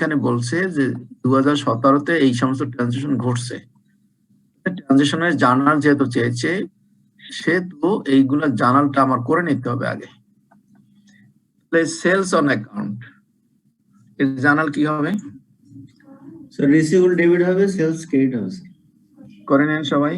এখানে বলছে যে 2017-তে এই সমস্ত ট্রানজিশন ঘটছে। ট্রানজিশনের জার্নাল যেহেতু চেয়েছে, সেহেতু এইগুলা জার্নালটা আমার করে নিতে হবে আগে। সেলস অন অ্যাকাউন্ট, এর জার্নাল কি হবে? স্যার রিসিভেবল ডেবিট হবে, সেলস ক্রেডিট হবে। করে নেন সবাই।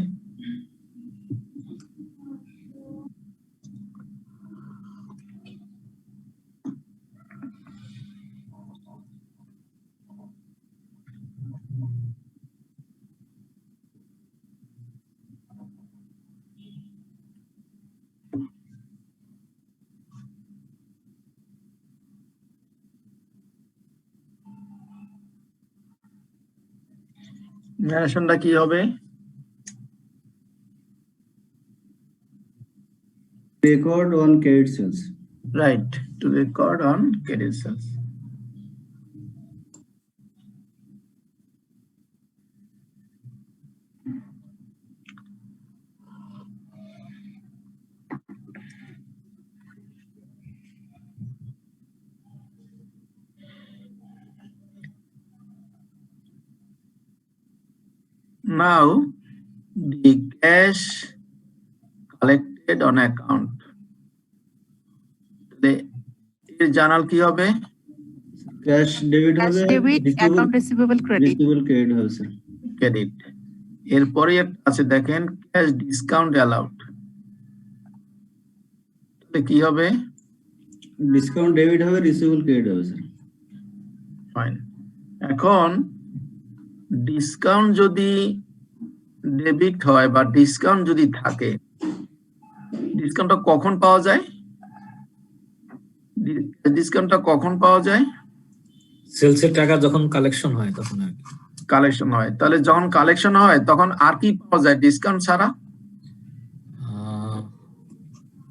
ন্যারেশনটা কি হবে? Record on credit sales. Right, to record on credit sales. Now, the cash collected on account. এর জার্নাল কি হবে? ক্যাশ ডেবিট Cash হবে, debit, account receivable credit. Receivable credit হবে স্যার। ক্রেডিট। এরপরে একটা আছে দেখেন, ক্যাশ ডিসকাউন্ট অ্যালাউড। তাহলে কি হবে? ডিসকাউন্ট ডেবিট হবে, রিসিভেবল ক্রেডিট হবে স্যার। ফাইন। এখন ডিসকাউন্ট যদি ডেবিট হয় বা ডিসকাউন্ট যদি থাকে, ডিসকাউন্টটা কখন পাওয়া যায়? ডিসকাউন্টটা কখন পাওয়া যায়? সেলসের টাকা যখন কালেকশন হয় তখন আর কি। কালেকশন হয়। তাহলে যখন কালেকশন হয় তখন আর কি পাওয়া যায় ডিসকাউন্ট ছাড়া?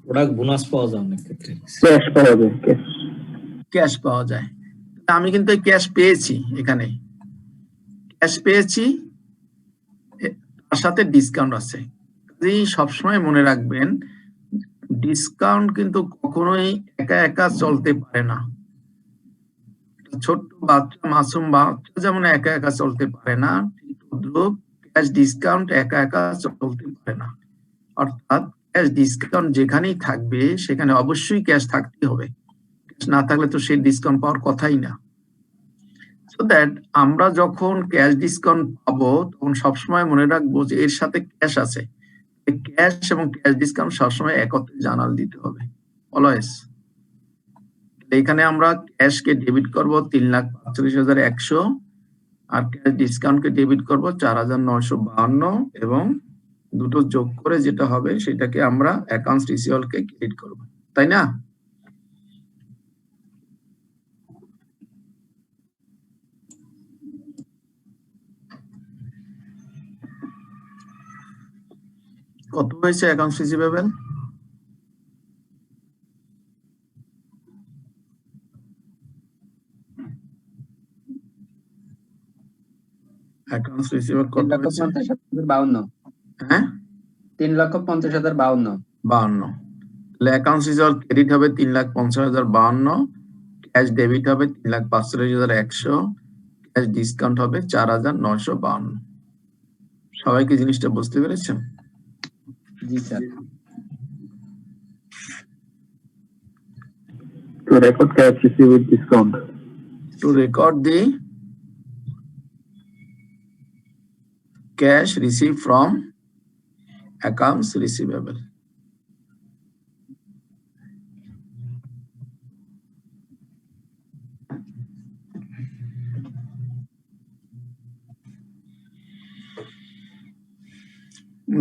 প্রোডাক্ট বোনাস পাওয়া যায় অনেক ক্ষেত্রে। ক্যাশ পাওয়া যায়, ক্যাশ পাওয়া যায়। আমি কিন্তু ক্যাশ পেয়েছি, এখানে ক্যাশ পেয়েছি, তার সাথে ডিসকাউন্ট আছে। সবসময় মনে রাখবেন, ডিসকাউন্ট কিন্তু কখনোই একা একা চলতে পারে না। ছোট্ট বাচ্চা, মাসুম বাচ্চা যেমন একা একা চলতে পারে না, ঠিক তদ্রূপ ক্যাশ ডিসকাউন্ট একা একা চলতে পারে না। অর্থাৎ ক্যাশ ডিসকাউন্ট যেখানেই থাকবে সেখানে অবশ্যই ক্যাশ থাকতে হবে। ক্যাশ না থাকলে তো সেই ডিসকাউন্ট পাওয়ার কথাই না। সো দ্যাট আমরা যখন ক্যাশ ডিসকাউন্ট পাবো তখন সবসময় মনে রাখবো যে এর সাথে ক্যাশ আছে। ক্যাশ এবং ক্যাশ ডিসকাউন্ট সবসময় একত্রে জার্নাল দিতে হবে অলওয়েজ। এখানে আমরা ক্যাশকে ডেবিট করব 3,45,100 আর ক্যাশ ডিসকাউন্টকে ডেবিট করব 4,952 এবং দুটো যোগ করে যেটা হবে সেটাকে আমরা অ্যাকাউন্টস রিসিভেবলকে ক্রেডিট করব, তাই না? কত হয়েছে অ্যাকাউন্টস রিসিভেবল? অ্যাকাউন্টস রিসিভেবল কত হয়েছে? 3,50,52। হ্যাঁ, 3,50,52। 52। তাহলে অ্যাকাউন্টস রিসিভেবল ক্রেডিট হবে 3,50,52, ক্যাশ ডেবিট হবে 3,45,100, ক্যাশ ডিসকাউন্ট হবে 4,952। সবাই কি জিনিসটা বুঝতে পেরেছেন? জি sir. to record cash received with discount. To record the cash received from accounts receivable.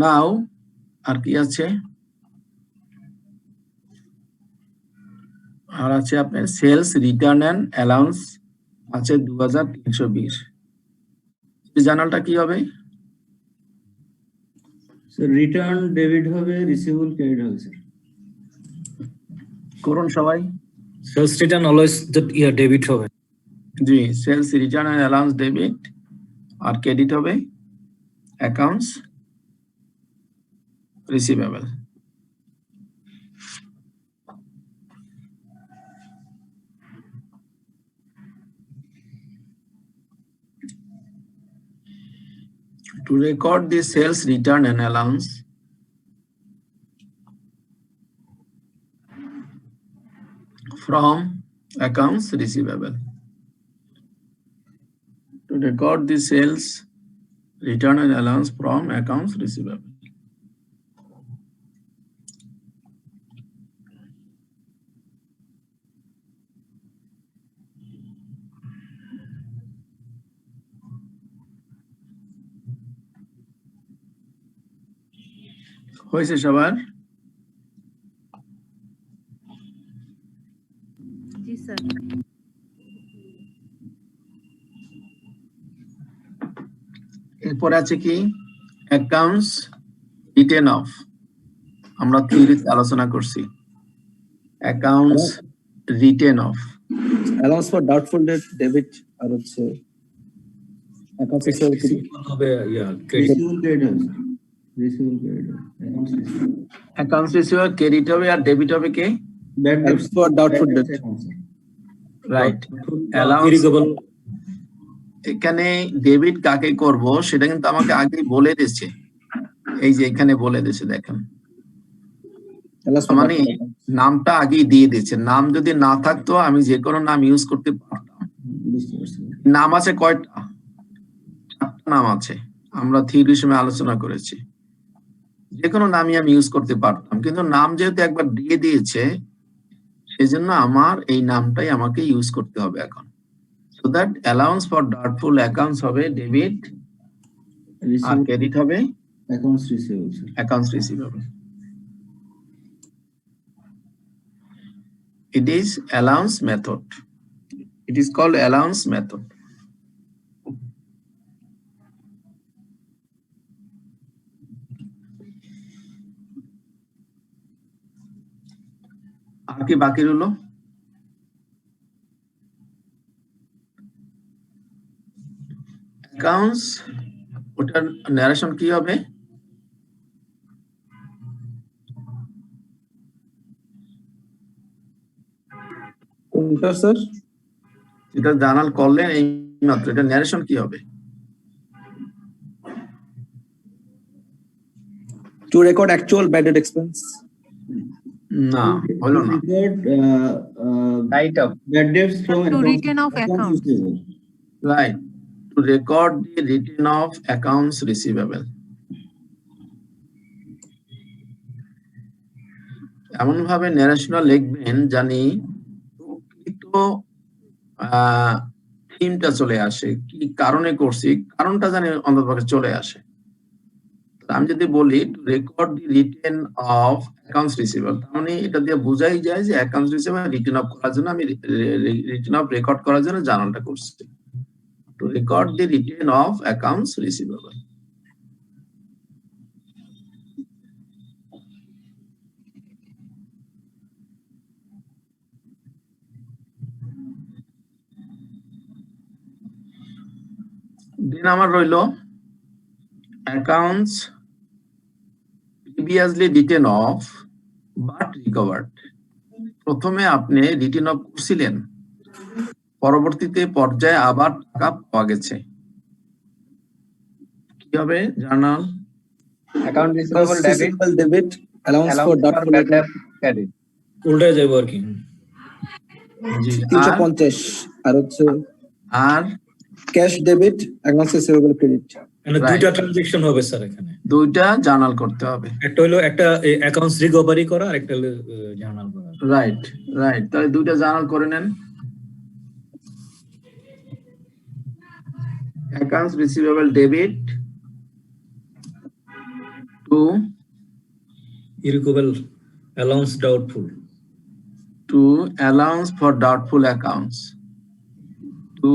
Now, আর কি আছে? আর আছে আপনার সেলস রিটার্ন এন্ড অ্যালাউন্স আছে 2,320। এই জার্নালটা কি হবে? স্যার রিটার্ন ডেবিট হবে, রিসিভেবল ক্রেডিট হবে স্যার। করুন সবাই। সেলস রিটার্ন অলওয়েজ ডেবিট হবে। জি, sales return and allowance debit আর ক্রেডিট হবে accounts receivable. To record the sales return and allowance from accounts receivable. To record the sales return and allowance from accounts receivable. হয়েছে সবার? জি sir. এরপরে আছে কি accounts written of, আমরা থিওরিতে আলোচনা করছি accounts written off. Allowance for doubtful debt debit আর হচ্ছে অ্যাকাউন্টস হবে ক্রেডিট। রিসিভেবল ক্রেডিট হবে receivable credit accounts receivable accounts receiver credit হবে আর ডেবিট হবে কি? Bad debts for doubtful debt right. Allowance এখানে ডেবিট কাকে করব সেটা কিন্তু আমাকে আগেই বলে দিয়েছে, এই যে এখানে বলে দিয়েছে দেখেন, মানে নামটা আগেই দিয়ে দিয়েছে। নাম যদি না থাকতো আমি যে কোনো নাম ইউজ করতে পারতাম। বুঝতে পারছি। নাম আছে কয়টা? 4টা নাম আছে, আমরা থিওরি সময় আলোচনা করেছি। যে কোনো নামই আমি ইউজ করতে পারতাম, কিন্তু নাম যেহেতু একবার দিয়ে দিয়েছে সেজন্য আমার এই নামটাই আমাকে ইউজ করতে হবে এখন। So that allowance for doubtful accounts হবে ডেবিট আর ক্রেডিট হবে accounts receivable accounts receivable. It is allowance method. It is called allowance method. আর কি বাকি রইল? অ্যাকাউন্টস, ওটার ন্যারেশন কি হবে? কোনটা স্যার? এটা জানাল করলেন এই মাত্র, এটা ন্যারেশন কি হবে? Two record actual bad debt expense. না, হলো না। Right of bad dates from To return of accounts. Right. To record the return of accounts receivable. এমন ভাবে ন্যারেশনাল লিখবেন জানি প্রকৃত থিমটা চলে আসে, কি কারণে করছি কারণটা জানি অন্ততপক্ষে চলে আসে। আমি যদি বলি record the written off accounts receivable, তার মানে এটা দিয়ে বোঝাই যায় যে অ্যাকাউন্টস রিসিভেবল রিটেন অফ করার জন্য আমি রিটেন অফ রেকর্ড করার জন্য জার্নালটা করছি। To record the written off accounts receivable. Then আমার রইল accounts previously written off but recovered. প্রথমে আপনি রিটেন অফ করছিলেন, পরবর্তীতে পর্যায়ে আবার টাকা পাওয়া গেছে, কি হবে journal? Account receivable debit debit allowance for doubtful bad credit. উল্টায় যাবো আর কি। জি, 350 আর হচ্ছে আর cash debit accounts receivable credit. মানে দুইটা ট্রানজাকশন হবে স্যার এখানে। দুইটা জার্নাল করতে হবে। একটা হলো একটা অ্যাকাউন্টস রিকভারি করা আর একটা হলো জার্নাল করা। রাইট রাইট, তাহলে দুইটা জার্নাল করে নেন। Accounts receivable debit to irrecoverable allowance doubtful allowance for doubtful accounts, to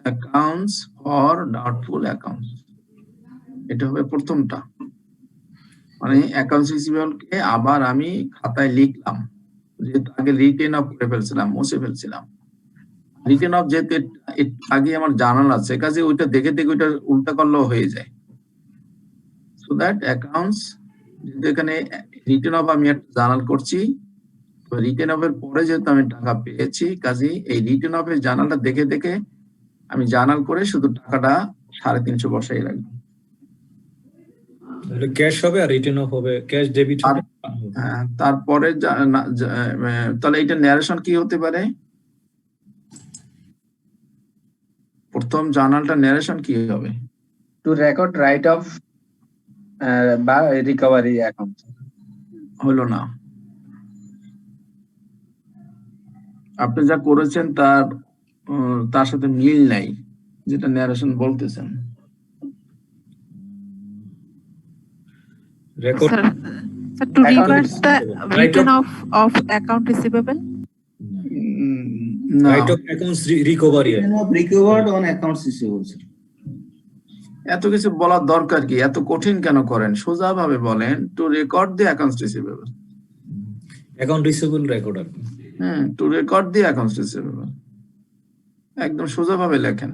accounts for doubtful accounts। এটা হবে প্রথমটা, মানে অ্যাকাউন্টস রিসিভেবল কে আবার আমি খাতায় লিখলাম, যেহেতু আগে রিটেন অফ করে ফেলছিলাম, মুছে ফেলছিলাম। রিটেন অফ যেহেতু আগে আমার জার্নাল আছে, কাজে ওইটা দেখে দেখে ওইটা উল্টা করলেও হয়ে যায়। সো দ্যাট অ্যাকাউন্টস, যেহেতু এখানে রিটেন অফ আমি একটা জার্নাল করছি, রিটেন অফ এর পরে যেহেতু আমি টাকা পেয়েছি, কাজেই এই রিটেন অফ এর জার্নালটা দেখে দেখে আমি জার্নাল করে শুধু টাকাটা 350 বসাই রাখবো। তাহলে ক্যাশ হবে আর রিটার্ন অফ হবে, ক্যাশ ডেবিট হবে। তারপরে তাহলে এটা ন্যারেশন কি হতে পারে? প্রথম জার্নালটা ন্যারেশন কি হবে? টু রেকর্ড রাইট অফ বা রিকভারি অ্যাকাউন্ট। হলো না, আপনি যা করেছেন তার সাথে মিল নাই যেটা ন্যারেশন বলতেছেন। Record Sir, sir, to Account reverse the receivable. return of account receivable. না, right of accounts recovery. Return of recovered on accounts receivable, sir. এত কিছু বলার দরকার কি? এত কঠিন কেন করেন? সোজা ভাবে বলেন, to record the accounts receivable. Account receivable record আর কি। To record the accounts receivable, একদম সোজা ভাবে লেখেন।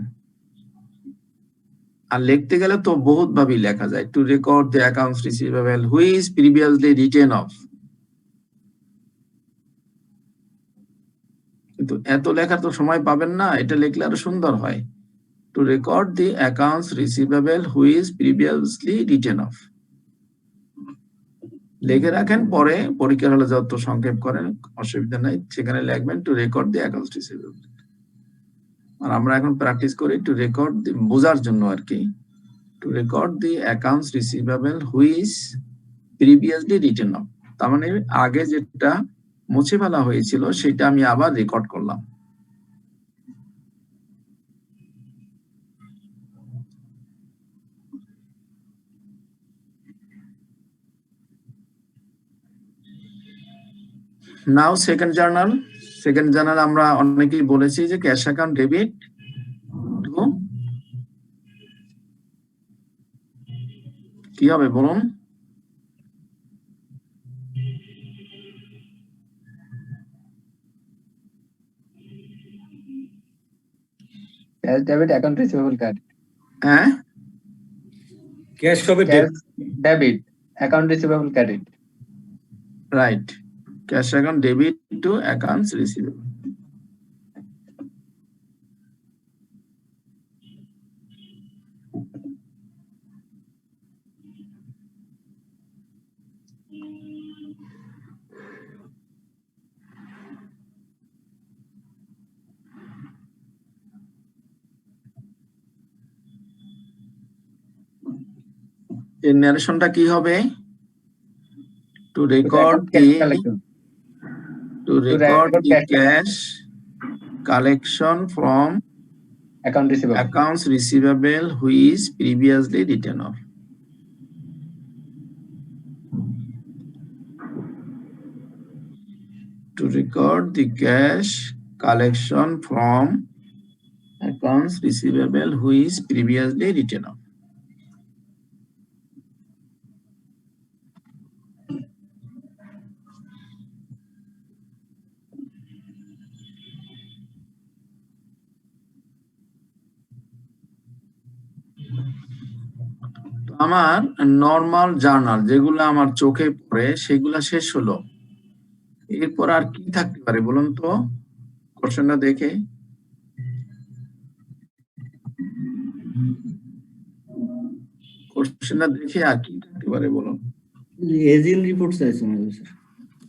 আর লিখতে গেলে তো বহুত ভাবেই লেখা যায়, two record the accounts receivable which previously written of. কিন্তু এত লেখার তো সময় পাবেন না, এটা লিখলে আরো সুন্দর হয়। Two record the accounts receivable which previously written of লিখে রাখেন, পরে পরীক্ষার হলে যত সংক্ষেপ করেন অসুবিধা নাই, সেখানে লিখবেন to record the accounts receivable. আর আমরা এখন প্র্যাকটিস করি টু রেকর্ড দি, বোঝার জন্য আর কি, to record the accounts receivable which previously written of. তার মানে আগে যেটা মুছে ফেলা হয়েছিল সেটা আমি আবার রেকর্ড করলাম। নাও সেকেন্ড জার্নাল। সেকেন্ড জার্নাল আমরা অনেকেই বলেছি যে ক্যাশ অ্যাকাউন্ট ডেবিট টু কি হবে বলুন? Cash debit account receivable card. হ্যাঁ, ক্যাশ হবে cash debit account receivable credit. Right, cash account debit two accounts receivable. এর ন্যারেশনটা কি হবে? Two record the cash collection from account receivable. accounts receivable which previously written off. To record the cash collection from accounts receivable which previously written off. আমার normal journal যেগুলো আমার চোখে পড়ে সেগুলা শেষ হলো, এরপর আর কি থাকতে পারে বলুন তো? কোশ্চেনটা দেখে আর কি থাকতে পারে বলুন? Aging reports আছে আমাদের, স্যার।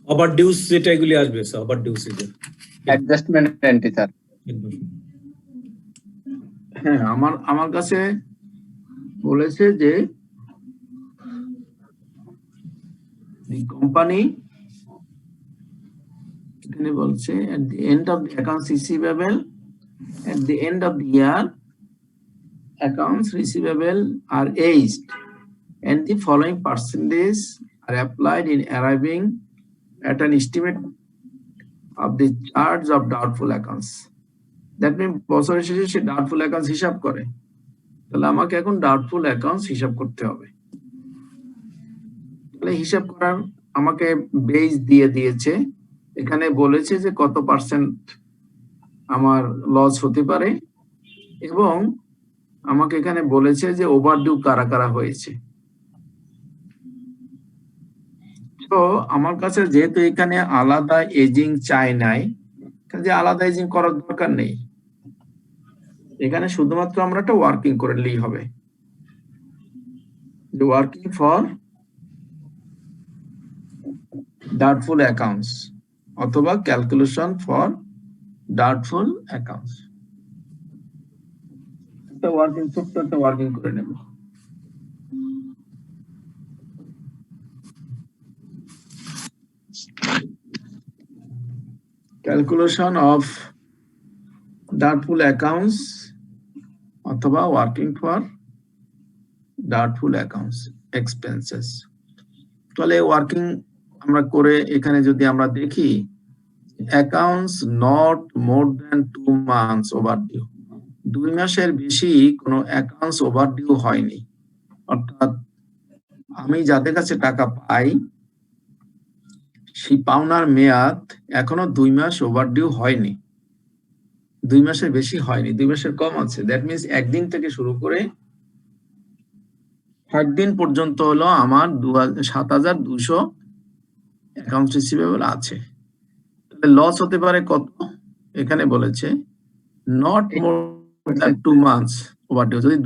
ওভার ডিউস যেটা এগুলি আসবে স্যার, ওভার ডিউস এটা অ্যাডজাস্টমেন্ট এন্ট্রি স্যার। হ্যাঁ, আমার কাছে বলেছে যে কোম্পানি এখানে বলছে at the end of the accounts receivable, at the end of the year accounts receivable are aged and the following percentage are applied in arriving at an estimate of the charge of doubtful accounts. That means বছরের শেষে সে doubtful accounts হিসাব করে, তাহলে আমাকে এখন doubtful accounts হিসাব করতে হবে। তাহলে হিসাব করার আমাকে বেস দিয়ে দিয়েছে, এখানে বলেছে যে কত পার্সেন্ট আমার লস হতে পারে এবং আমাকে এখানে বলেছে যে ওভারডিউ কারা কারা হয়েছে। তো আমার কাছে যেহেতু এখানে আলাদা এজিং চাই নাই, কাজে আলাদা এজিং করার দরকার নেই, এখানে শুধুমাত্র আমরা একটা ওয়ার্কিং করলেই হবে। ওয়ার্কিং ফর ডাউটফুল অ্যাকাউন্টস অথবা ক্যালকুলেশন ফর ডাউটফুল অ্যাকাউন্টস। একটা ওয়ার্কিং ছোট্ট একটা ওয়ার্কিং করে নেব। ক্যালকুলেশন অফ ডাউটফুল অ্যাকাউন্টস অথবা working for doubtful accounts expenses. তাহলে ওয়ার্কিং আমরা করে এখানে যদি আমরা দেখি accounts not more than 2 months overdue, 2 মাসের বেশি কোনো অ্যাকাউন্টস ওভারডিউ হয়নি। অর্থাৎ আমি যাদের কাছে টাকা পাই সেই পাওনার মেয়াদ এখনো 2 মাস ওভারডিউ হয়নি, 2 মাসের বেশি হয়নি, 2 মাসের কম আছে। দ্যাট মিনস একদিন থেকে শুরু করে 60 দিন পর্যন্ত হলো আমার 7,200 অ্যাকাউন্টস রিসিভেবল আছে। তাহলে লস হতে পারে কত? এখানে বলেছে not more than 2 months overdue. যদি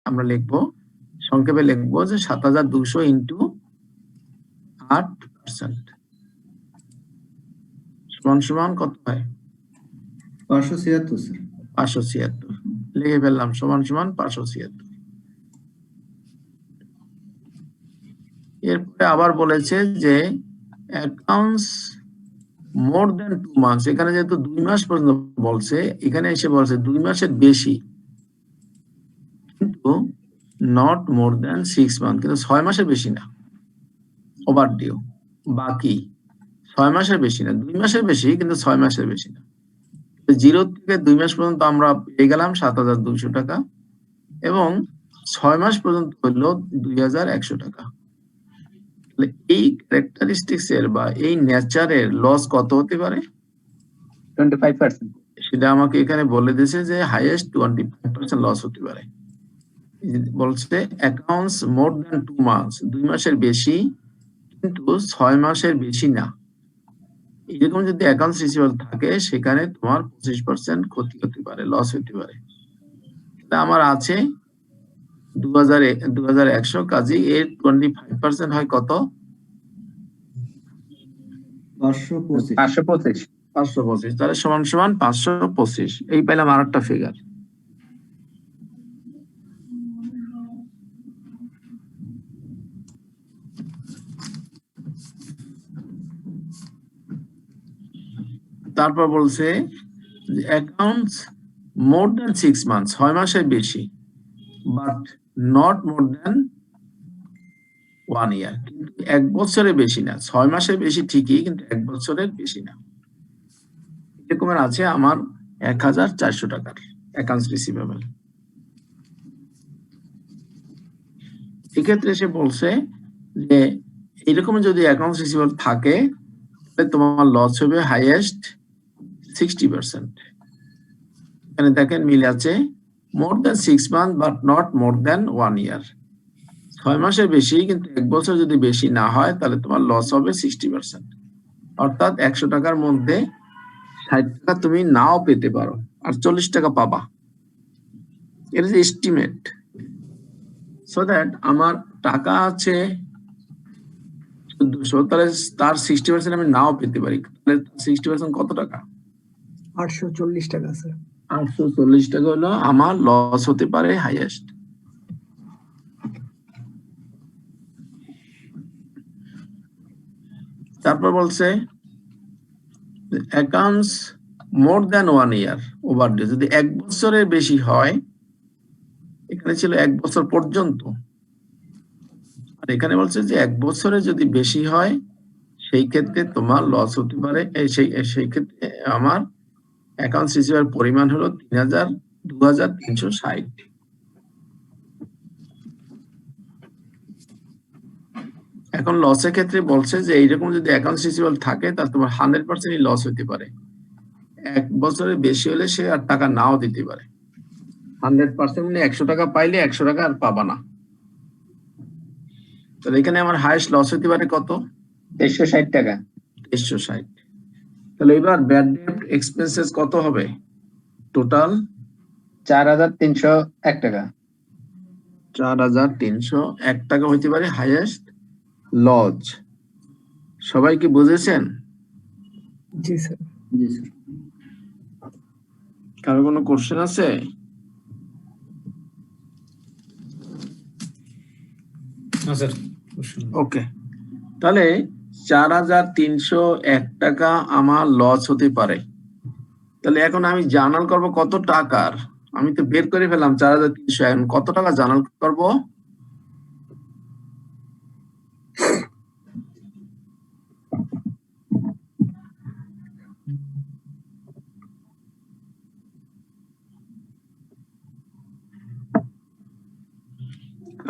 আমরা লিখবো, সংক্ষেপে লিখবো যে 7,200 ইন্টু 8% সমান সমান কত হয়? 576 স্যার। 576 লিখে ফেললাম, সমান সমান 576। এরপরে আবার বলেছে যে অ্যাকাউন্টস মোর দ্যান 2 months, এখানে যেহেতু 2 মাস পর্যন্ত বলছে, এখানে এসে বলছে 2 মাসের বেশি, কিন্তু নট মোর দ্যান 6 months, কিন্তু 6 মাসের বেশি না ওভারডিউ। বাকি 6 মাসের বেশি না, 2 মাসের বেশি কিন্তু 6 মাসের বেশি না। 0 থেকে 2 মাস পর্যন্ত আমরা পেয়ে গেলাম 7,200 টাকা এবং 6 মাস পর্যন্ত হলো 2,100 টাকা। তাহলে এই ক্যারেক্টারিস্টিক্স এর বা এই নেচারের লস কত হতে পারে 25%। সেটা আমাকে এখানে বলে দিয়েছে যে হাইয়েস্ট 25% লস হতে পারে। বলছে অ্যাকাউন্টস মোর দ্যান 2 months, 2 মাসের বেশি কিন্তু 6 মাসের বেশি না। এরকম যদি অ্যাকাউন্টস রিসিভেবল থাকে সেখানে তোমার 25% ক্ষতি হতে পারে, লস হতে পারে। তা আমার আছে 2,100, কাজে এর 25% হয় কত? 525। 525। 525। তাহলে সমান সমান 525। এই পেলাম আরেকটা ফিগার। তারপর বলছে অ্যাকাউন্টস মোর দ্যান 6 months, 6 মাসের বেশি, but not more than 1 year, কিন্তু 1 বছরের বেশি না। 6 মাসের বেশি ঠিকই, কিন্তু 1 বছরের বেশি না। এরকমের আছে আমার 1,400 টাকার অ্যাকাউন্টস রিসিভেবল। এক্ষেত্রে সে বলছে যে এরকম যদি অ্যাকাউন্টস রিসিভেবল থাকে তাহলে তোমার লস হবে হাইয়েস্ট 60%। এখানে দেখেন মিল আছে, more than 6 months but not more than 1 year, 6 মাসের বেশি কিন্তু 1 বছর যদি বেশি না হয় তাহলে তোমার লস হবে 60%। অর্থাৎ 100 টাকার মধ্যে 60 টাকা তুমি নাও পেতে পারো আর 40 টাকা পাবা। এর যে এস্টিমেট, সো দ্যাট আমার টাকা আছে 1400, তাহলে তার 60% আমি নাও পেতে পারি। তাহলে 60% কত টাকা? 840 টাকা স্যার। 840 টাকা হলো আমার লস হতে পারে হাইয়েস্ট। তারপর বলছে accounts more than 1 year overdue, যদি 1 বছরের বেশি হয়, এখানে ছিল 1 বছর পর্যন্ত, আর এখানে বলছে যে 1 বছরে যদি বেশি হয় সেই ক্ষেত্রে তোমার লস হতে পারে। সেই ক্ষেত্রে আমার অ্যাকাউন্টস রিসিভেবল পরিমাণ হলো 2,360। এখন লসের ক্ষেত্রে বলছে যে এইরকম যদি অ্যাকাউন্টস রিসিভেবল থাকে তাহলে তোমার 100% লস হতে পারে। 1 বছরের বেশি হলে সে আর টাকা নাও দিতে পারে। 100% মানে 100 টাকা পাইলে 100 টাকা আর পাবা না। তাহলে এখানে আমার হাইয়েস্ট লস হতে পারে কত? 360 টাকা। 360। তাহলে এবার ব্যাড ডেট এক্সপেন্সেস কত হবে? টোটাল 4301 টাকা। 4301 টাকা হইতে পারে হাইয়েস্ট লস। সবাই কি বুঝেছেন? জি স্যার। জি স্যার। কারো কোনো কোশ্চেন আছে? না স্যার। ওকে, তাহলে 4301 টাকা আমার লস হতে পারে। তাহলে এখন আমি জার্নাল করব কত টাকার? আমি তো বের করে ফেলাম 4300, এখন কত টাকা জার্নাল করব?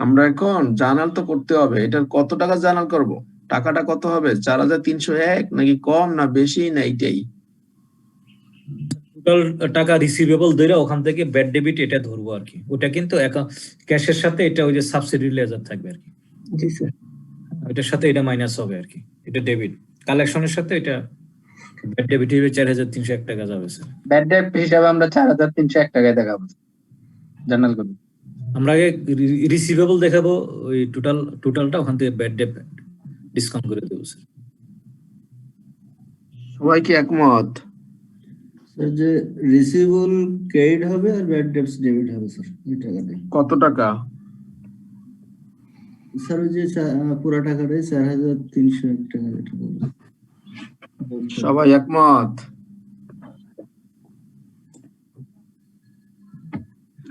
আমরা এখন জার্নাল তো করতে হবে, এটার কত টাকা জার্নাল করব? টাকাটা কত হবে? 4301 নাকি কম না বেশি না এইটাই? টোটাল টাকা রিসিভেবল ধরে ওখান থেকে ব্যাড ডেবিট এটা ধরবো আর কি। ওটা কিন্তু ক্যাশের সাথে এটা ওই যে সাবসিডি লেজার থাকবে আর কি, জি স্যার। এটার সাথে এটা মাইনাস হবে আর কি। এটা ডেবিট, কালেকশনের সাথে এটা ব্যাড ডেবিট হিসেবে 4301 টাকা যাবে স্যার। ব্যাড ডেট হিসাবে আমরা 4301 টাকায় দেখাবো জার্নাল করব। আমরা আগে রিসিভেবল দেখাবো, ওই টোটালটা ওখান থেকে ব্যাড ডেট ডিসকাউন্ট করে দেবো স্যার। সবাই কি একমত? স্যার যে রিসিভেবল ক্রেডিট হবে আর ব্যাড ডেটস ডেবিট হবে স্যার এই টাকাটাই। কত টাকা? স্যার ওই যে পুরো টাকাটাই 4301 টাকা যেটা বললাম। সবাই একমত?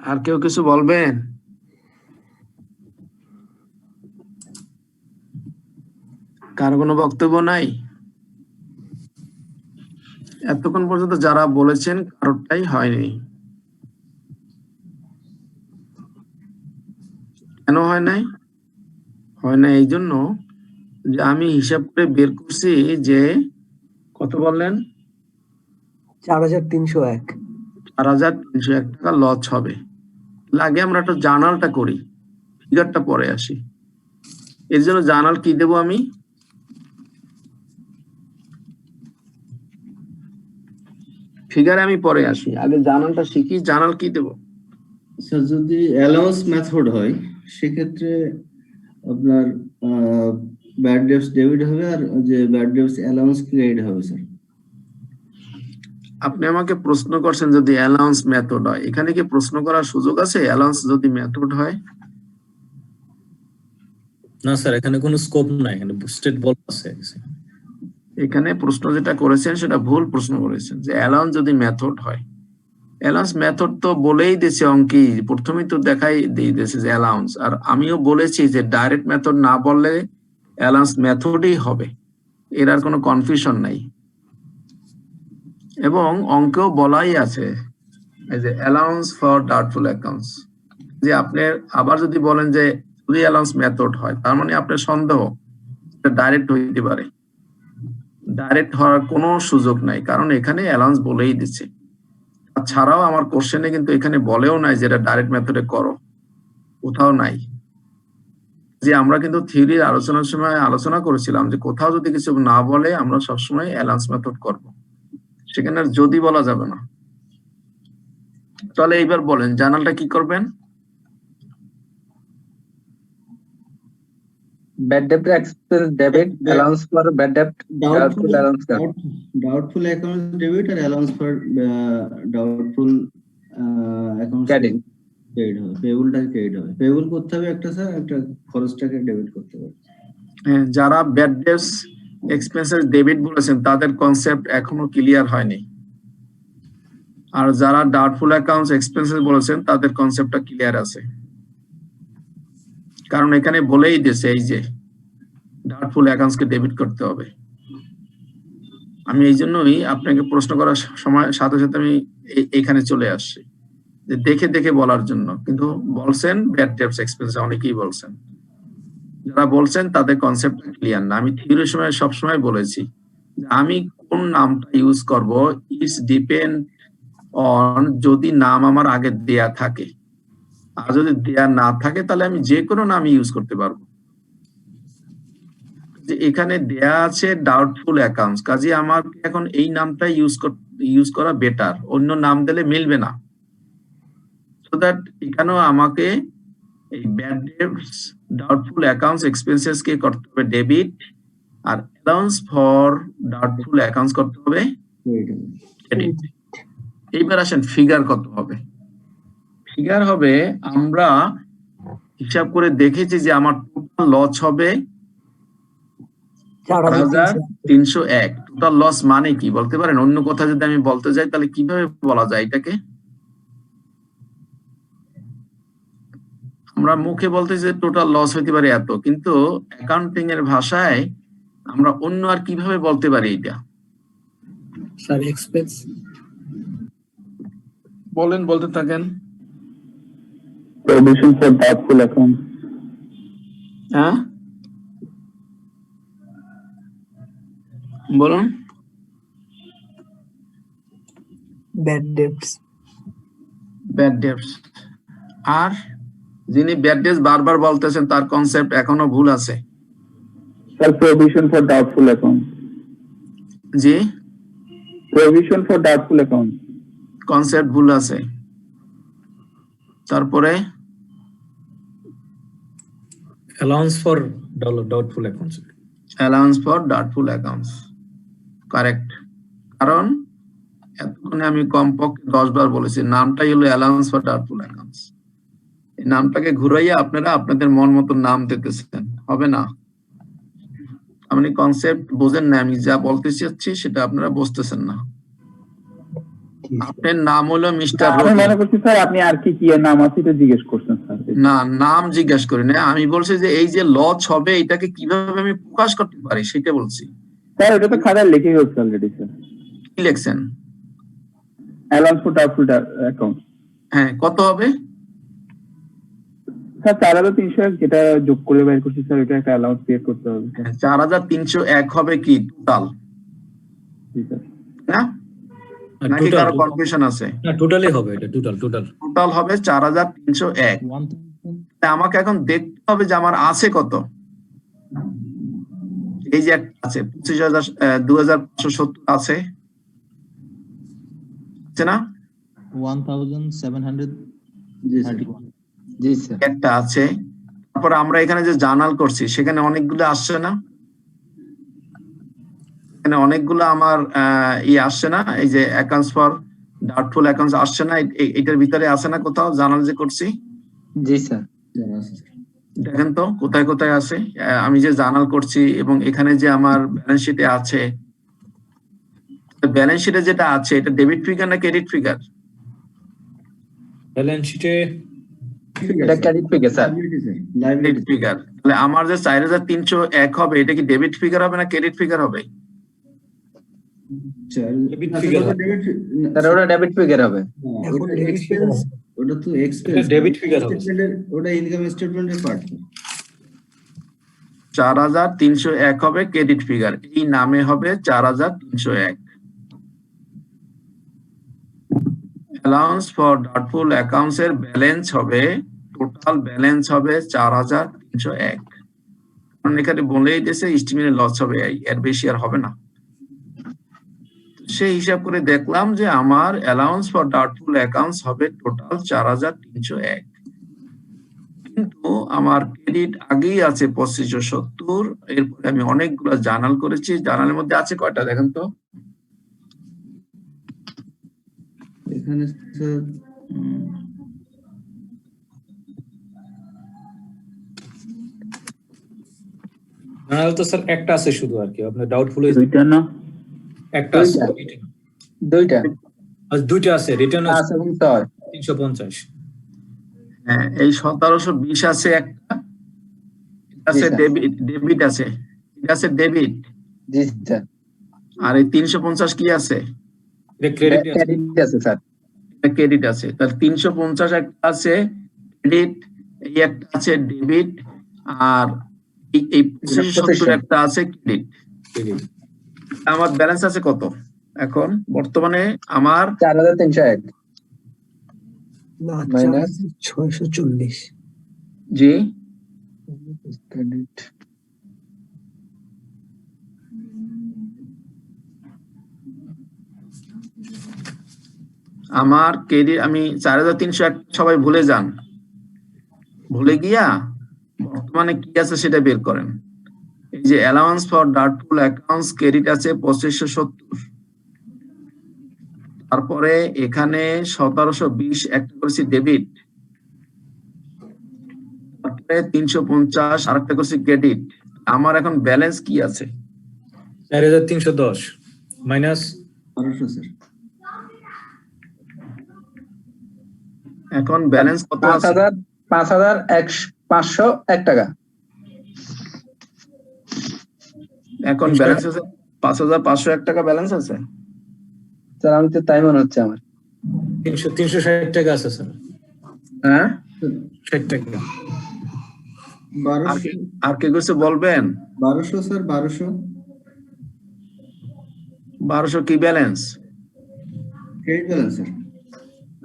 আর কেউ কিছু বলবেন? কার কোনো বক্তব্য নাই? এতক্ষণ পর্যন্ত যারা বলেছেন কারোরটাই হয়নি। কেন হয় নাই? হয় না এই জন্য যে আমি হিসাব করে বের করছি যে কত বললেন? 4301। 4301 টাকা লস হবে। লাগে আমরা একটা জার্নালটা করি, ফিগারটা পরে আসি। এর জন্য জার্নাল কি দেব আমি? ফিগারে আমি পরে আসি, আগে জার্নালটা শিখি। জার্নাল কি দেব? স্যার যদি অ্যালাউন্স মেথড হয় সেক্ষেত্রে আপনার ব্যাড ডেটস ডেবিট হবে আর যে ব্যাড ডেটস অ্যালাউন্স ক্রেডিট হবে স্যার। আপনি আমাকে প্রশ্ন করছেন যদি অ্যালাউন্স মেথড হয়, এখানে কি প্রশ্ন করার সুযোগ আছে অ্যালাউন্স যদি মেথড হয়? না স্যার, এখানে কোনো স্কোপ নাই, এখানে স্টেট বল আছে। এখানে প্রশ্ন যেটা করেছেন সেটা ভুল প্রশ্ন করেছেন, যে অ্যালাউন্স যদি মেথড হয়। অ্যালাউন্স মেথড তো বলেই দিয়েছে অঙ্কি, প্রথমেই তো দেখাই দিয়ে দিয়েছে যে অ্যালাউন্স। আর আমিও বলেছি যে ডাইরেক্ট মেথড না বললে অ্যালাউন্স মেথডই হবে, এর আর কোনো কনফিউশন নাই। এবং অঙ্কেও বলাই আছে এই যে অ্যালাউন্স ফর ডাউটফুল অ্যাকাউন্টস, যে আপনি আবার যদি বলেন যে যদি অ্যালাউন্স মেথড হয়, তার মানে আপনার সন্দেহ ডাইরেক্ট হইতে পারে। ডাইরেক্ট হওয়ার কোনো সুযোগ নাই, কারণ এখানে অ্যালাউন্স বলেই দিচ্ছে। ছাড়াও আমার কোশ্চেনে কিন্তু এখানে বলেও নাই যে এটা ডাইরেক্ট মেথডে করো, কোথাও নাই। যে আমরা কিন্তু থিওরির আলোচনার সময় আলোচনা করেছিলাম যে কোথাও যদি কিছু না বলে আমরা সবসময় অ্যালাউন্স মেথড করব, সেখানে আর যদি বলা যাবে না। তাহলে এইবার বলেন জার্নালটা কি করবেন? Bad debt expense debit, allowance for bad debt, doubtful allowance কর। ডাউটফুল অ্যাকাউন্টস ডেবিট আর allowance for doubtful accounts credit. Credit হবে। পেবলটাকে ক্রেডিট হবে। পেবল করতে হবে একটা স্যার, একটা খরচটাকে ডেবিট করতে হবে। হ্যাঁ, যারা ব্যাড ডেটস এক্সপেন্সেস ডেবিট বলেছেন তাদের কনসেপ্ট এখনো ক্লিয়ার হয়নি, আর যারা ডাউটফুল অ্যাকাউন্টস এক্সপেন্সেস বলেছেন তাদের কনসেপ্টটা ক্লিয়ার আছে। কারণ এখানে বলেই দিয়েছে এই যে ডাউটফুল অ্যাকাউন্টস কে ডেবিট করতে হবে। আমি এই জন্যই আপনাকে প্রশ্ন করার সময় সাথে সাথে আমি এখানে চলে আসছি, যে দেখে দেখে বলার জন্য। কিন্তু বলছেন ব্যাড ডেটস এক্সপেন্স, অনেকেই বলছেন। যারা বলছেন তাদের কনসেপ্ট ক্লিয়ার না। আমি থিওরির সময় সবসময় বলেছি যে আমি কোন নামটা ইউজ করব, ইটস ডিপেন্ড অন যদি নাম আমার আগে দেয়া থাকে, আর যদি দেয়া না থাকে তাহলে আমি যে কোনো নাম ইউজ করতে পারবো। যে এখানে দেয়া আছে ডাউটফুল অ্যাকাউন্টস, কাজে আমার এখন এই নামটা ইউজ করা বেটার, অন্য নাম দিলে মিলবে না। সো দ্যাট এখানেও আমাকে এই bad debts doubtful accounts expenses কে করতে হবে ডেবিট, আর অ্যালাউন্স ফর ডাউটফুল অ্যাকাউন্টস করতে হবে ক্রেডিট। এইবার আসেন ফিগার কত হবে। ফিগার হবে, আমরা হিসাব করে দেখেছি যে আমার টোটাল লস হবে 4,301। টোটাল লস মানে কি বলতে পারেন? অন্য কথা যদি আমি বলতে যাই তাহলে কিভাবে বলা যায় এটাকে? আমরা মুখে বলতে যে টোটাল লস হইতে পারে এত, কিন্তু অ্যাকাউন্টিং এর ভাষায় আমরা অন্য আর কিভাবে বলতে পারি এটা? Sir expense. বলেন, বলতে থাকেন। Provision for doubtful accounts. হ্যাঁ বলুন। Bad debts. Bad debts. আর যিনি ব্যাড ডেটস বারবার বলতেছেন তার কনসেপ্ট এখনো ভুল আছে। Sir, provision for doubtful accounts. G, Provision for doubtful accounts. Concept ভুল আছে। তারপরে allowance for doubtful accounts. Allowance for doubtful accounts correct. কারণ এতক্ষণে আমি কমপক্ষে 10 বার বলেছি নামটাই হলো অ্যালাউন্স ফর ডাউটফুল অ্যাকাউন্টস। এই নামটাকে ঘুরাইয়া আপনারা আপনাদের মন মতো নাম দিতেছেন, হবে না। আপনি কনসেপ্ট বোঝেন না, আমি যা বলতে চাচ্ছি সেটা আপনারা বুঝতেছেন না। আপনার নাম হলো মিস্টার আমি মনে করছি স্যার আপনি আর কি কি এর নাম আছে এটা জিজ্ঞেস করছেন স্যার। না, নাম জিজ্ঞাসা করি না, আমি বলছি যে এই যে লস হবে এটাকে কিভাবে আমি প্রকাশ করতে পারি সেটা বলছি। স্যার ওটা তো খাতায় লিখে গেছে অলরেডি স্যার। কি লিখছেন? Allowance for doubtful account. হ্যাঁ, কত হবে? স্যার 4,300 যেটা যোগ করে বের করছি স্যার, এটা একটা অ্যালাউন্স পে করতে হবে স্যার। 4,301 হবে কি টোটাল? জি স্যার। না নাকি কারো কনফিউশন আছে? না, টোটালি হবে, এটা টোটাল টোটাল হবে 4,301। আমাকে এখন দেখতে হবে যে আমার আছে কত। এই যে একটা আছে 2,570 আছে না? 1,731. জি স্যার। একটা আছে। তারপর আমরা এখানে যে জার্নাল করছি সেখানে অনেকগুলো আসছে না? এখানে অনেকগুলো আমার আসছে না? এই যে অ্যাকাউন্টস ফর ডাউটফুল অ্যাকাউন্টস আসছে না? এটার ভিতরে আছে না কোথাও জার্নাল যে করছি? জি স্যার। দেখেন তো কোথায় কোথায় আছে। আমি যে জার্নাল করছি এবং এখানে যে আমার ব্যালেন্স শিটে আছে, ব্যালেন্স শিটে যেটা আছে এটা ডেবিট ফিগার না ক্রেডিট ফিগার? ব্যালেন্স শিটে এটা credit figure sir. Credit figure. তাহলে আমার যে 4,301 হবে এটা কি ডেবিট ফিগার হবে না ক্রেডিট ফিগার হবে? ডেবিট ফিগার স্যার ওটা ডেবিট ফিগার হবে। ওটা তো এক্সপেন্স, ডেবিট ফিগার হবে। ওটা ইনকাম স্টেটমেন্টের পার্ট। 4,301 হবে ক্রেডিট ফিগার, এই নামে হবে 4,301। অ্যালাউন্স ফর ডাউটফুল অ্যাকাউন্টস এর ব্যালেন্স হবে, টোটাল ব্যালেন্স হবে 4,301। কারণ এখানে বলেই দিয়েছে এস্টিমেটেড লস হবে, এর বেশি আর হবে না। সেই হিসাব করে দেখলাম যে আমার অ্যালাউন্স ফর ডাউটফুল অ্যাকাউন্টস হবে টোটাল 4,301, কিন্তু আমার ক্রেডিট আগেই আছে 2,570। এরপরে আমি অনেকগুলো জার্নাল করেছি, জার্নালের মধ্যে আছে কয়টা দেখেন তো? এখানে স্যার জার্নাল তো স্যার একটা আছে শুধু আর কি, আপনার ডাউটফুল দুইটা না? একটা আছে, দুইটা দুইটা আছে। রিটার্ন আছে এবং ছয়। 350। হ্যাঁ, এই 1,720 আছে একটা, এটা আছে ডেবিট আছে, এটা আছে ডেবিট। জি স্যার। আর এই 350 কি আছে? এটা ক্রেডিট আছে। ক্রেডিট আছে স্যার। এটা ক্রেডিট আছে। তাহলে 350 একটা আছে ক্রেডিট, এই একটা আছে ডেবিট, আর এই 2,570 একটা আছে ক্রেডিট। আমার ব্যালেন্স আছে কত? এখন বর্তমানে আমার 4301 না Minus? 640 জি ক্রেডিট আমার ক্রেডিট আমি 4301 সবাই ভুলে যান, ভুলে গিয়া বর্তমানে কি আছে সেটা বের করেন। এই যে allowance for doubtful accounts credit আছে 2570, তারপরে এখানে 1720 একটা করেছি ডেবিট, তারপরে 350 আরেকটা করেছি ক্রেডিট। আমার এখন ব্যালেন্স কি আছে? 4310 মাইনাস 1200 স্যার। এখন ব্যালেন্স কত আছে? 5,501 টাকা। এখন ব্যালেন্স আছে 5501 টাকা ব্যালেন্স আছে। স্যার আমি তো তাই মনে হচ্ছে আমার। 360 টাকা আছে স্যার, হ্যাঁ 60 টাকা। 1200 আর কে করছে বলবেন? 1200 স্যার, 1200 1200 কি balance? Credit balance sir.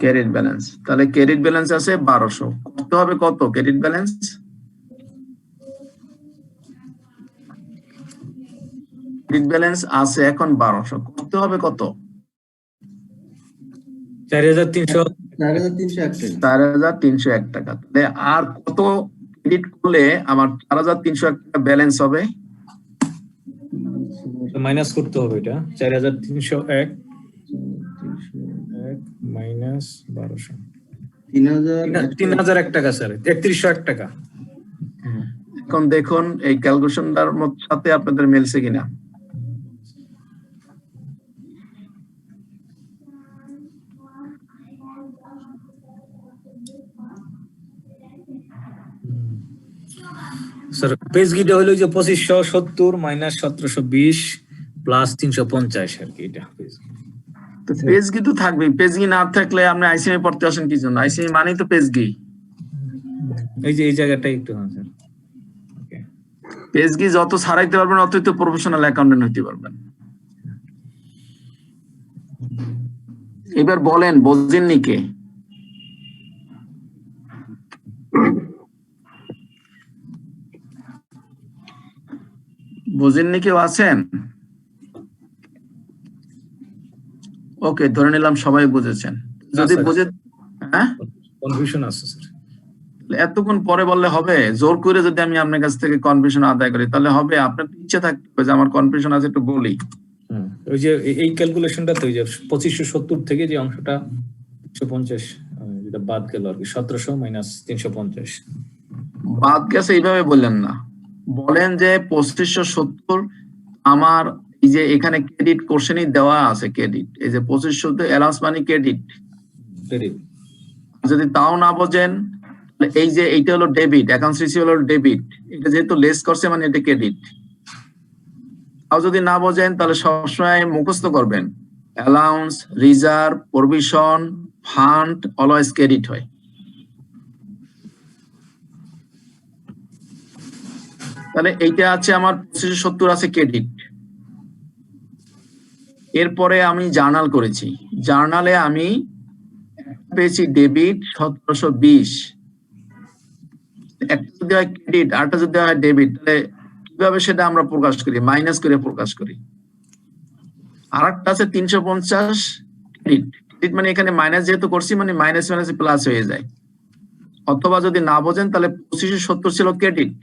Credit balance, তাহলে ক্রেডিট ব্যালেন্স আছে 1200, করতে হবে কত ক্রেডিট ব্যালেন্স? ক্রেডিট ব্যালেন্স আছে এখন 1200, করতে হবে কত? 4300 4301 টাকা। 4301 টাকা। তাহলে আর কত ক্রেডিট করলে আমার 4301 টাকা ব্যালেন্স হবে? মাইনাস করতে হবে এটা। 4301 মাইনাস 1200 3001 টাকা স্যার, 3301 টাকা। এখন দেখুন এই ক্যালকুলেশনটার সাথে আপনাদের মিলছে কিনা। স্যার পেজ গিটা হলো যে 2570 মাইনাস 1720 প্লাস 350 আর কি এটা পেজ। তো পেজগি তো থাকবে, পেজগি না থাকলে আপনি আইসিএমএ পড়তে আসেন কি জন্য? আইসিএমএ মানেই তো পেজগি। এই যে এই জায়গাটা একটু হ্যাঁ স্যার। ওকে, পেজগি যত ছাড়াইতে পারবেন অতই তো প্রফেশনাল অ্যাকাউন্টেন্ট হতে পারবেন। এবার বলেন বোঝেননি কে? বোঝেননি কেউ আছেন? ওকে, ধরে নিলাম সবাই বুঝেছেন। যদি স্যার। বুঝে, হ্যাঁ কনফিউশন আছে স্যার। এতক্ষণ পরে বললে হবে? জোর করে যদি আমি আপনার কাছ থেকে কনফিউশন আদায় করি তাহলে হবে? আপনার তো ইচ্ছা থাকতে হবে যে আমার কনফিউশন আছে একটু বলি। ওই যে এই ক্যালকুলেশনটা তো ওই যে 2570 থেকে যে অংশটা 350 যেটা বাদ গেল আর কি, 1700 মাইনাস 350। বাদ গেছে এইভাবে বললেন না, বলেন যে 2570 আমার এই যে এখানে ক্রেডিট কোশ্চেনই দেওয়া আছে ক্রেডিট, এই যে 2570 অ্যালাউন্স মানি ক্রেডিট। ক্রেডিট যদি তাও না বোঝেন তাহলে এই যে এইটা হলো ডেবিট, অ্যাকাউন্টস রিসিভেবল হলো ডেবিট, এটা যেহেতু লেস করছে মানে এটা ক্রেডিট। তাও যদি না বোঝেন তাহলে সবসময় মুখস্থ করবেন allowance, reserve, provision, fund always credit হয়। তাহলে এইটা আছে আমার 2570 আছে ক্রেডিট। এরপরে আমি জার্নাল করেছি, জার্নালে আমি পেয়েছি ডেবিট 1720, একটা যদি হয় ক্রেডিট আরটা যদি হয় ডেবিট, তাহলে কিভাবে সেটা আমরা প্রকাশ করি? মাইনাস করে প্রকাশ করি। আর একটা আছে 350 ক্রেডিট, ক্রেডিট মানে এখানে মাইনাস যেহেতু করছি মানে মাইনাস মাইনাস প্লাস হয়ে যায়। অথবা যদি না বোঝেন তাহলে 2570 ছিল ক্রেডিট,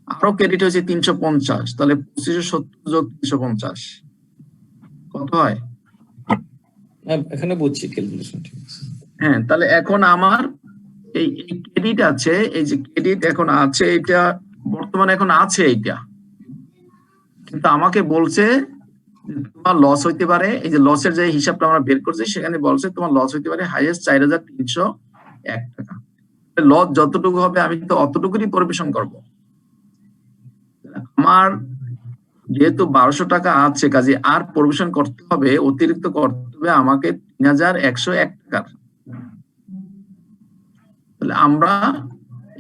আরো ক্রেডিট হয়েছে 350, তাহলে 2570 যোগ 350 কত হয়? এখানে বুঝছি ক্যালকুলেশন ঠিক আছে। হ্যাঁ, তাহলে এখন আমার এই ক্রেডিট আছে, এই যে ক্রেডিট এখন আছে, এটা বর্তমানে এখন আছে এইটা, কিন্তু আমাকে বলছে যে তোমার লস হইতে পারে। এই যে লসের যে হিসাবটা আমরা বের করছি সেখানে বলছে তোমার লস হইতে পারে হাইয়েস্ট 4301 টাকা। লস যতটুকু হবে আমি তো অতটুকুই পরিবেশন করব। আমার যেহেতু 1200 টাকা আছে, কাজে আর পরিবেশন করতে হবে, অতিরিক্ত করতে হবে আমাকে 3101 টাকার। তাহলে আমরা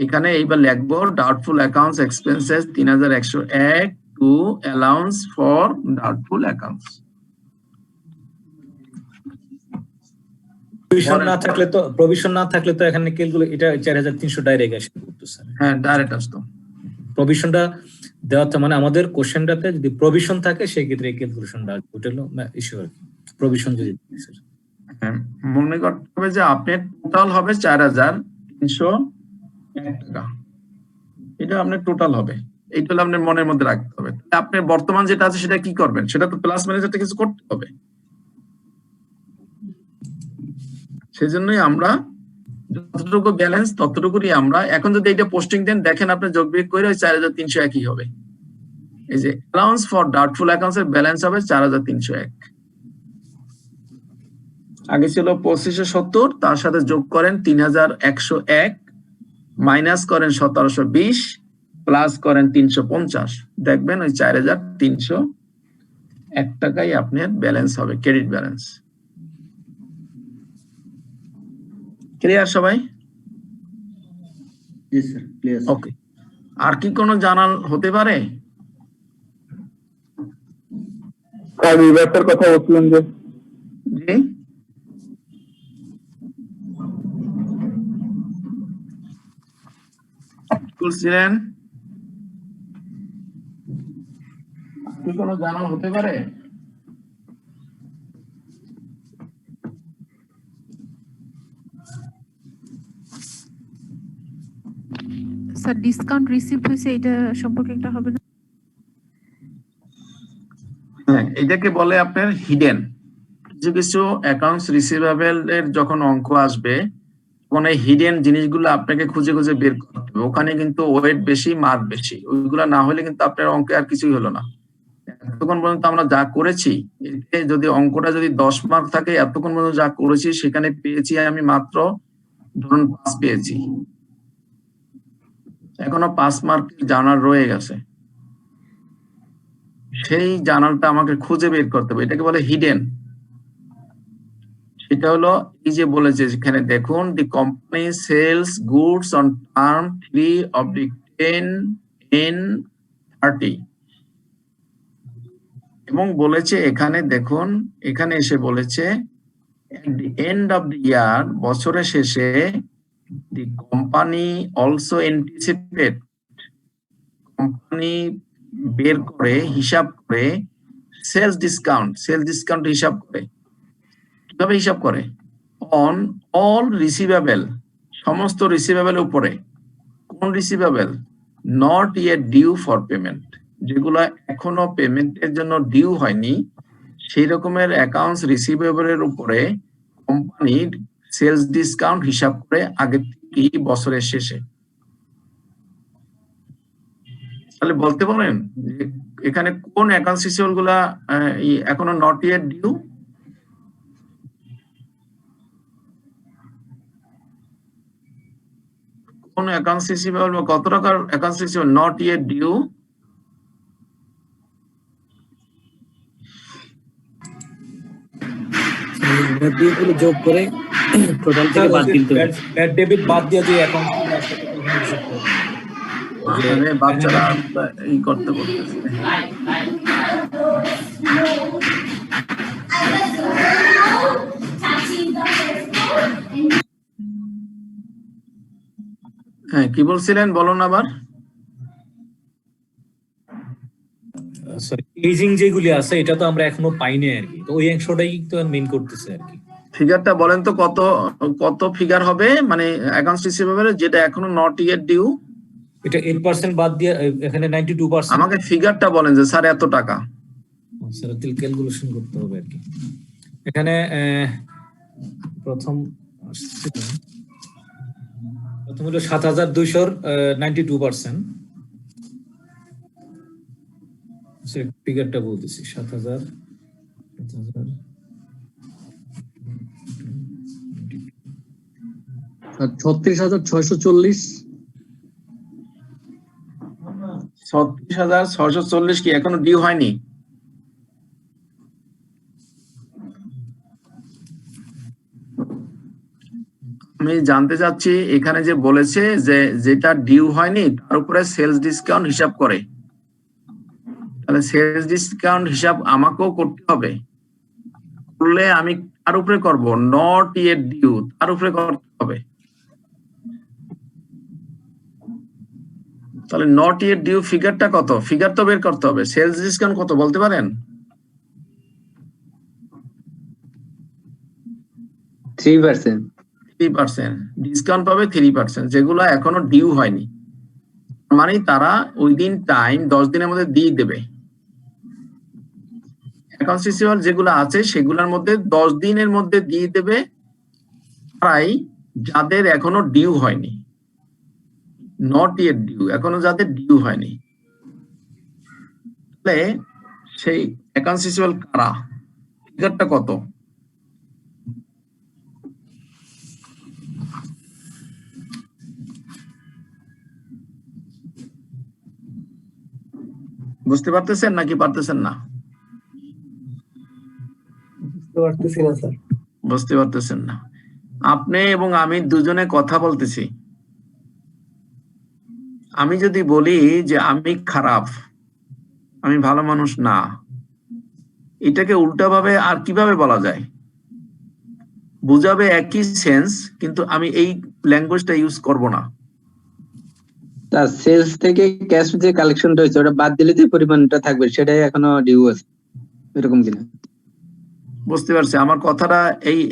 এখানে এইবার লিখবো doubtful accounts expenses 3101 to allowance for doubtful accounts. Provision না থাকলে তো এখানে ক্যালকুলেট এটা 4300 ডাইরেক্ট আসে করতে স্যার। হ্যাঁ, ডাইরেক্ট আসতো। প্রভিশনটা দেওয়া মানে আমাদের কোশ্চেনটাতে যদি প্রভিশন থাকে সেই ক্ষেত্রে এই ক্যালকুলেশনটা ওটা হলো ইস্যু আর কি, প্রভিশন যদি স্যার। হ্যাঁ, মনে করতে হবে যে আপনার টোটাল হবে 4301 টাকা, এটা আপনার টোটাল হবে, এইটা হলো আপনার মনের মধ্যে রাখতে হবে। আপনার বর্তমান যেটা আছে সেটা কি করবেন, সেটা তো প্লাস ম্যানেজারটা কিছু করতে হবে। সেজন্যই আমরা যতটুকু ব্যালেন্স ততটুকুই আমরা এখন যদি এটা পোস্টিং দেন, দেখেন আপনি যোগ বিয়োগ করে ওই 4300 একই হবে। এই যে অ্যালাউন্স ফর ডাউটফুল অ্যাকাউন্টস এর ব্যালেন্স হবে 4301। আগে ছিল 2570, তার সাথে যোগ করেন 3101, মাইনাস করেন 1720, প্লাস করেন 350, দেখবেন ওই 4301 টাকাই আপনার ব্যালেন্স হবে, ক্রেডিট ব্যালেন্স। ক্লিয়ার সবাই? জি স্যার, ক্লিয়ার। ওকে, আর কি কোনো জানাল হতে পারে? স্যার রিভার্সের কথা বলছিলেন যে, জি, বলছিলেন কি কোনো জানাল হতে পারে? স্যার ডিসকাউন্ট রিসিভ হয়েছে এটা সম্পর্কে একটা হবে না? হ্যাঁ, এটাকে বলে আপনার হিডেন। কিছু কিছু অ্যাকাউন্টস রিসিভেবল এর যখন অঙ্ক আসবে তখন এই হিডেন জিনিসগুলো আপনাকে খুঁজে খুঁজে বের করতে হবে। ওখানে কিন্তু ওয়েট বেশি, মার্ক বেশি, ওইগুলা না হলে কিন্তু আপনার অঙ্কে আর কিছুই হলো না। এতক্ষণ পর্যন্ত আমরা যা করেছি, এতে যদি অঙ্কটা যদি 10 মার্ক থাকে, এতক্ষণ পর্যন্ত যা করেছি সেখানে পেয়েছি আমি মাত্র ধরুন 5 পেয়েছি, এখনো 5 মার্ক জানার রয়ে গেছে। সেই জানালটা আমাকে খুঁজে বের করতে হবে, এটাকে বলে হিডেন। সেটা হলো এই যে বলেছে এখানে দেখুন, the company sells goods on term 3/10/30, এবং বলেছে এখানে দেখুন, এখানে এসে বলেছে at the end of the year, বছরের শেষে the company also anticipate, company বের করে হিসাব করে সেলস ডিসকাউন্ট হিসাব করে। কিভাবে হিসাব করে? অন অল রিসিভেবল, সমস্ত রিসিভেবল উপরে। কোন receivable? Not yet due for payment, যেগুলো এখনো পেমেন্টের জন্য ডিউ হয়নি, সেই রকমের অ্যাকাউন্টস রিসিভেবলের উপরে কোম্পানি সেলস ডিসকাউন্ট হিসাব করে আগে থেকেই বছরের শেষে। তাহলে বলতে পারেন যে এখানে কোন অ্যাকাউন্টস রিসিভেবল গুলা এখনো নট ইয়েট ডিউ? কোন অ্যাকাউন্টস রিসিভেবল বা কত টাকার accounts receivable not yet due? যোগ করে টোটাল থেকে বাদ দিতে হবে। ব্যাড ডেবিট বাদ দিয়ে যে অ্যাকাউন্ট বাচ্চারা এই করতে বলতেছে। হ্যাঁ, কি বলছিলেন বলুন আবার। সরি, এজিং যেগুলি আছে এটা তো আমরা এখনো পাইনি আর কি, তো ওই অংশটাই তো মেইন করতেছে আর কি। ফিগারটা বলেন তো, কত কত ফিগার হবে মানে অ্যাকাউন্টস রিসিভেবল যেটা এখনো নট ইয়েট ডিউ? এটা 8% বাদ দিয়ে এখানে 92%। আমাকে ফিগারটা বলেন যে স্যার এত টাকা। স্যার তিল ক্যালকুলেশন করতে হবে আর কি। এখানে প্রথম হলো 7200 92%। ফিগারটা বলতেছি 7000 36,640। 36,640 কি এখনো ডিউ হয়নি? আমি জানতে চাচ্ছি এখানে যে বলেছে যে যেটা ডিউ হয়নি তার উপরে সেলস ডিসকাউন্ট হিসাব করে, তাহলে সেলস ডিসকাউন্ট হিসাব আমাকেও করতে হবে। করলে আমি তার উপরে করব, নট ইয়েট ডিউ তার উপরে করতে হবে। তাহলে নট ইয়েট ডিউ ফিগারটা কত? ফিগার তো বের করতে হবে। সেলস ডিসকাউন্ট কত বলতে পারেন? 3%। 3%। ডিসকাউন্ট পাবে 3%, যেগুলো এখনো ডিউ হয়নি, মানে তারা ওই দিন টাইম 10 দিনের মধ্যে দিয়ে দেবে। অ্যাকাউন্টস রিসিভেবল যেগুলো আছে সেগুলোর মধ্যে 10 দিনের মধ্যে দিয়ে দেবে, তাই যাদের এখনো ডিউ হয়নি, নট ইয়েট ডিউ, এখনো যাদের ডিউ হয়নি। তাহলে সেই অ্যাকাউন্টস রিসিভেবল কারা, ফিগারটা কত? বুঝতে পারতেছেন নাকি পারতেছেন না? বুঝতে পারতেছি না স্যার। বুঝতে পারতেছেন না? আপনি এবং আমি দুজনে কথা বলতেছি। আমি যদি বলি যে আমি খারাপ, আমি ভালো মানুষ না, এটাকে উল্টাভাবে আর কিভাবে বলা যায়? বুঝাবে একই সেন্স, কিন্তু আমি এই ল্যাঙ্গুয়েজটা ইউজ করব না। তার সেলস থেকে ক্যাশ যে কালেকশনটা হয়েছে ওটা বাদ দিলে যে পরিমাণটা থাকবে সেটাই এখনো ডিউ আছে, এরকম কিনা? বুঝতে পারছি আমার কথাটা।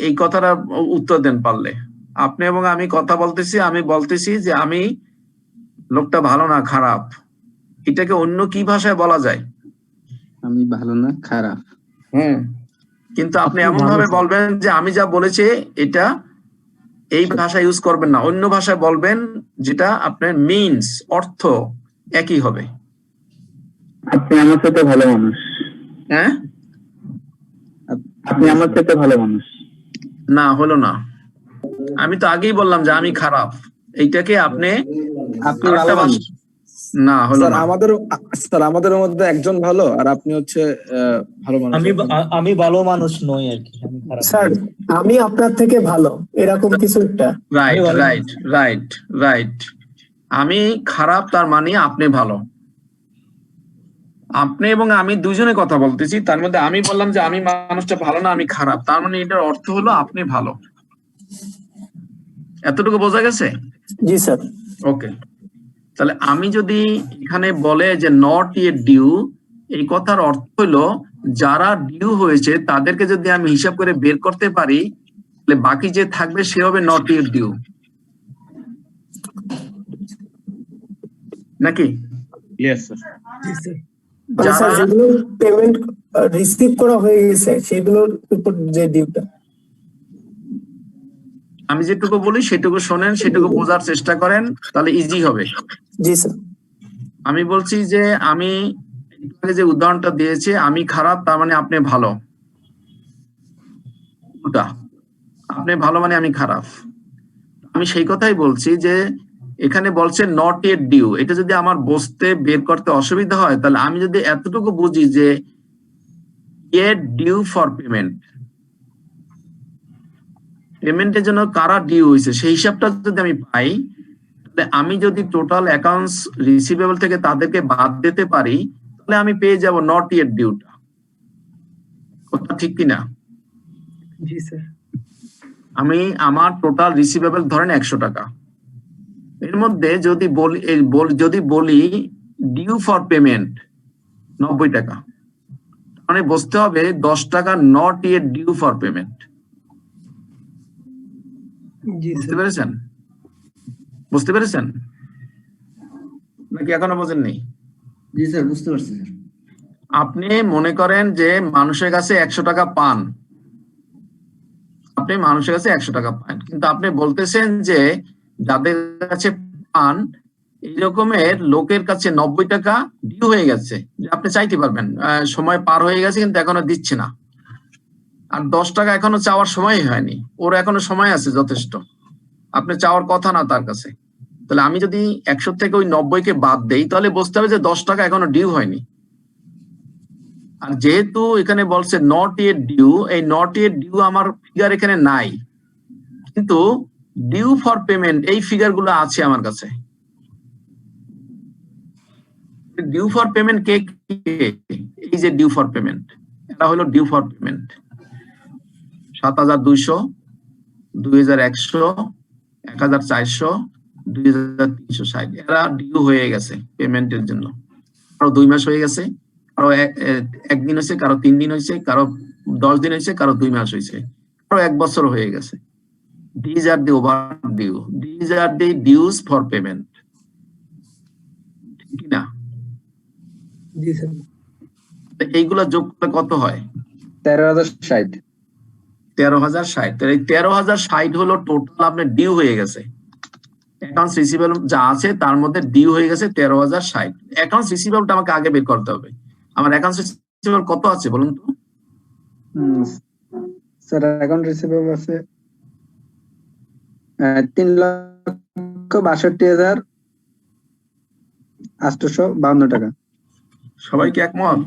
এই কথাটা উত্তর দেন পারলে। আপনি এবং আমি কথা বলতেছি, আমি বলতেছি যে আমি লোকটা ভালো না খারাপ, এটাকে অন্য কি ভাষায় বলা যায়? আমি ভালো না খারাপ। কিন্তু আপনি এমন ভাবে বলবেন যে আমি যা বলেছি এটা এই ভাষা ইউজ করবেন না, অন্য ভাষায় বলবেন, যেটা আপনার মিনস অর্থ একই হবে। আপনি আমার সাথে ভালো মানুষ। হ্যাঁ, আপনি আমার সাথে ভালো মানুষ। না হলো না। আমি তো আগেই বললাম যে আমি খারাপ, এইটাকে আপনি আপনি আরেকটা ভালো মানুষ। ভাষা- না হলো স্যার না। আমাদের মধ্যে একজন ভালো আর আপনি হচ্ছে ভালো মানুষ। আমি ভালো মানুষ নই আর কি, আমি খারাপ। স্যার আমি আপনার থেকে ভালো, এরকম কিছু একটা। Right right right right. আমি খারাপ তার মানে আপনি ভালো। আপনি এবং আমি দুজনে কথা বলতেছি, তার মধ্যে আমি বললাম যে আমি মানুষটা ভালো না, আমি খারাপ, তার মানে এটার অর্থ হলো আপনি ভালো। এতটুকু বোঝা গেছে? জি স্যার। ওকে। তাহলে আমি যদি এখানে বলে যে নট ইয়েট ডিউ, এই কথার অর্থ হলো যারা ডিউ হয়েছে তাদেরকে যদি আমি হিসাব করে বের করতে পারি, তাহলে বাকি যে থাকবে সে হবে নট ইয়েট ডিউ, নাকি? Yes sir. জি স্যার। মানে যারা স্যার যেগুলো পেমেন্ট রিসিভ করা হয়ে গেছে সেগুলোর উপর যে ডিউটা। আমি যেটুকু বলি সেটুকু শোনেন, সেটুকু বোঝার চেষ্টা করেন, তাহলে ইজি হবে। জি স্যার। আমি বলছি যে আমি একটু আগে যে উদাহরণটা দিয়েছি, আমি খারাপ তার মানে আপনি ভালো, ওটা আপনি ভালো মানে আমি খারাপ। আমি সেই কথাই বলছি যে এখানে বলছে নট ইয়েট ডিউ, এটা যদি আমার বুঝতে বের করতে অসুবিধা হয়, তাহলে আমি যদি এতটুকু বুঝি যে ইয়েট ডিউ ফর পেমেন্ট, পেমেন্টের জন্য কারা ডিউ হয়েছে সেই হিসাবটা যদি আমি পাই, তাহলে আমি যদি টোটাল অ্যাকাউন্টস রিসিভেবল থেকে তাদেরকে বাদ দিতে পারি, তাহলে আমি পেয়ে যাব নট ইয়েট ডিউটা। কথা ঠিক কিনা? জি স্যার। আমি আমার টোটাল রিসিভেবল ধরেন 100 টাকা, এর মধ্যে যদি বলি ডিউ ফর পেমেন্ট 90 টাকা, মানে বুঝতে হবে 10 টাকা not yet due for payment. জি বুঝতে স্যার। পেরেছেন? বুঝতে পেরেছেন নাকি এখনো বোঝেননি? জি স্যার, বুঝতে পারছি স্যার। আপনি মনে করেন যে মানুষের কাছে 100 টাকা পান, আপনি মানুষের কাছে 100 টাকা পান, কিন্তু আপনি বলতেছেন যে যাদের কাছে পান এই রকমের লোকের কাছে 90 টাকা ডিউ হয়ে গেছে, যে আপনি চাইতে পারবেন, সময় পার হয়ে গেছে কিন্তু এখনো দিচ্ছে না, আর 10 টাকা এখনো চাওয়ার সময় হয়নি, ওর এখনো সময় আছে যথেষ্ট, আপনি চাওয়ার কথা না তার কাছে। তাহলে আমি যদি 100 থেকে ওই 90-কে বাদ দেই, তাহলে বুঝতে হবে যে 10 টাকা এখনো ডিউ হয়নি। আর যেহেতু এখানে বলছে নট ইয়েট ডিউ, এই নট ইয়েট ডিউ আমার ফিগার এখানে নাই, কিন্তু ডিউ ফর পেমেন্ট এই ফিগার গুলো আছে আমার কাছে। ডিউ ফর পেমেন্ট কে কে? এই যে ডিউ ফর পেমেন্ট, এটা হলো ডিউ ফর পেমেন্ট। 7,200, 2,100, 1,400, 2,360 এরা ডিউ হয়ে গেছে পেমেন্টের জন্য। কারো 2 মাস হয়ে গেছে, কারো একদিন হয়েছে, কারো 3 দিন হয়েছে, কারো 10 দিন হয়েছে, কারো 2 মাস হয়েছে, কারো 1 বছর হয়ে গেছে। These are the overdue. These are the dues for payment. ঠিক না? জি স্যার। এইগুলা যোগ করলে কত হয়? 13,060। 13,060। তাহলে এই 13,060 হলো টোটাল আপনার ডিউ হয়ে গেছে। অ্যাকাউন্টস রিসিভেবল যা আছে তার মধ্যে ডিউ হয়ে গেছে 13,060। অ্যাকাউন্টস রিসিভেবলটা আমাকে আগে বের করতে হবে। আমার অ্যাকাউন্টস রিসিভেবল কত আছে বলুন তো? স্যার অ্যাকাউন্ট রিসিভেবল আছে 3,62,852 টাকা। সবাই কি একমত?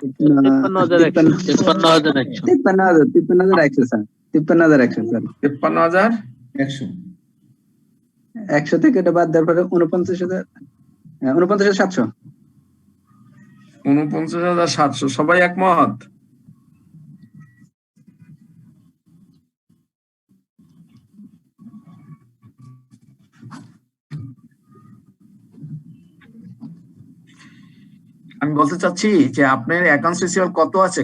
53,100 স্যার। 53,100 স্যার। 53,100। 100 থেকে এটা বাদ দেওয়ার পরে 49,700। 49,700। সবাই একমত? আমি বলতে চাচ্ছি যে আপনার অ্যাকাউন্টস রিসিভেবল কত আছে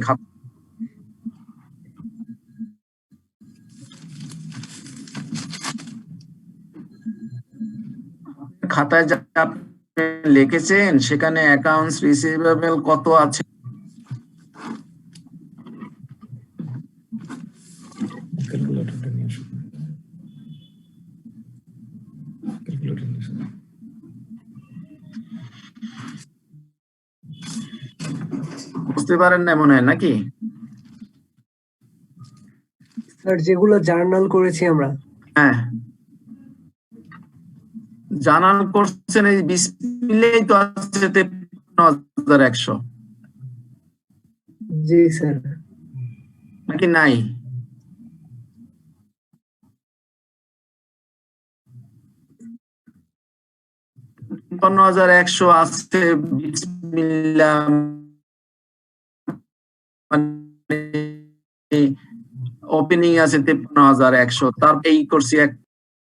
খাতায় যা আপনি লিখেছেন সেখানে অ্যাকাউন্টস রিসিভেবল কত আছে? ক্যালকুলেটরটা নিয়ে আসুন। ক্যালকুলেটর নিয়ে আসুন। বুঝতে পারেন না মনে হয় নাকি? স্যার যেগুলো জার্নাল করেছি আমরা। হ্যাঁ, জানান করছেন এই 20 মিলেই তো আছে 53,100 জি স্যার। নাকি নাই? $53,100 আছে বিসমিল্লাহ, ওপেনিং আছে 53,100, তার এই করছি